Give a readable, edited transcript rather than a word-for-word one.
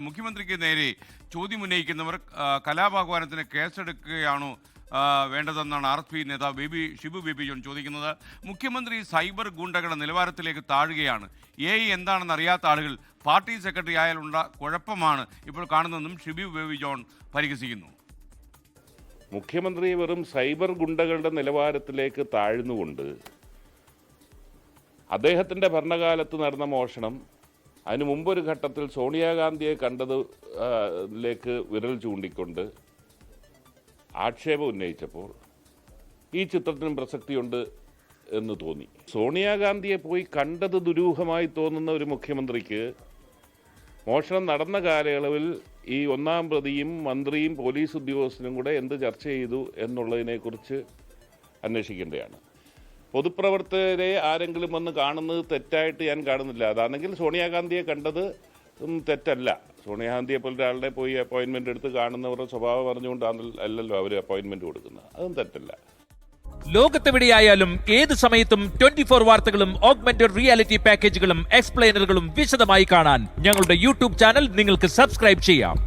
മുഖ്യമന്ത്രിക്ക് നേരെ ചോദ്യമുന്നയിക്കുന്നവർ കലാപാഹ്വാനത്തിന് കേസെടുക്കുകയാണോ വേണ്ടതെന്നാണ് RSP നേതാവ് ഷിബു ബേബി ജോൺ ചോദിക്കുന്നത്. മുഖ്യമന്ത്രി സൈബർ ഗുണ്ടകളുടെ നിലവാരത്തിലേക്ക് താഴുകയാണ്. AI എന്താണെന്ന് അറിയാത്ത ആളുകൾ പാർട്ടി സെക്രട്ടറി ആയാലുള്ള കുഴപ്പമാണ് ഇപ്പോൾ കാണുന്നതെന്നും ഷിബു ബേബി ജോൺ പരിഹസിക്കുന്നു. മുഖ്യമന്ത്രി വെറും സൈബർ ഗുണ്ടകളുടെ നിലവാരത്തിലേക്ക് താഴ്ന്നുകൊണ്ട് അദ്ദേഹത്തിൻ്റെ ഭരണകാലത്ത് നടന്ന മോഷണം, അതിനു മുമ്പൊരു ഘട്ടത്തിൽ സോണിയാഗാന്ധിയെ കണ്ടതിലേക്ക് വിരൽ ചൂണ്ടിക്കൊണ്ട് ആക്ഷേപം ഉന്നയിച്ചപ്പോൾ ഈ ചിത്രത്തിനും പ്രസക്തിയുണ്ട് എന്ന് തോന്നി. സോണിയാഗാന്ധിയെ പോയി കണ്ടത് ദുരൂഹമായി തോന്നുന്ന ഒരു മുഖ്യമന്ത്രിക്ക് മോഷണം നടന്ന കാലയളവിൽ ഈ ഒന്നാം പ്രതിയും മന്ത്രിയും പോലീസ് ഉദ്യോഗസ്ഥനും കൂടെ എന്ത് ചർച്ച ചെയ്തു എന്നുള്ളതിനെക്കുറിച്ച് അന്വേഷിക്കേണ്ടതാണ്. പൊതുപ്രവർത്തകരെ ആരെങ്കിലും വന്ന് കാണുന്നത് തെറ്റായിട്ട് ഞാൻ കാണുന്നില്ല. അതാണെങ്കിൽ സോണിയാഗാന്ധിയെ കണ്ടത് തെറ്റല്ല. സോണിയാഗാന്ധിയെ പോലെ ഒരാളുടെ പോയി അപ്പോയിൻമെൻ്റ് എടുത്ത് കാണുന്നവരുടെ സ്വഭാവം അറിഞ്ഞുകൊണ്ട് അല്ലല്ലോ അവർ അപ്പോയിൻമെൻറ്റ് കൊടുക്കുന്നത്. അതും തെറ്റല്ല. ലോകത്തെവിടെയായാലും ഏത് സമയത്തും 24 വാർത്തകളും ഓഗ്മെന്റഡ് റിയാലിറ്റി പാക്കേജുകളും എക്സ്പ്ലെയിനറുകളും വിശദമായി കാണാൻ ഞങ്ങളുടെ YouTube ചാനൽ നിങ്ങൾക്ക് സബ്സ്ക്രൈബ് ചെയ്യാം.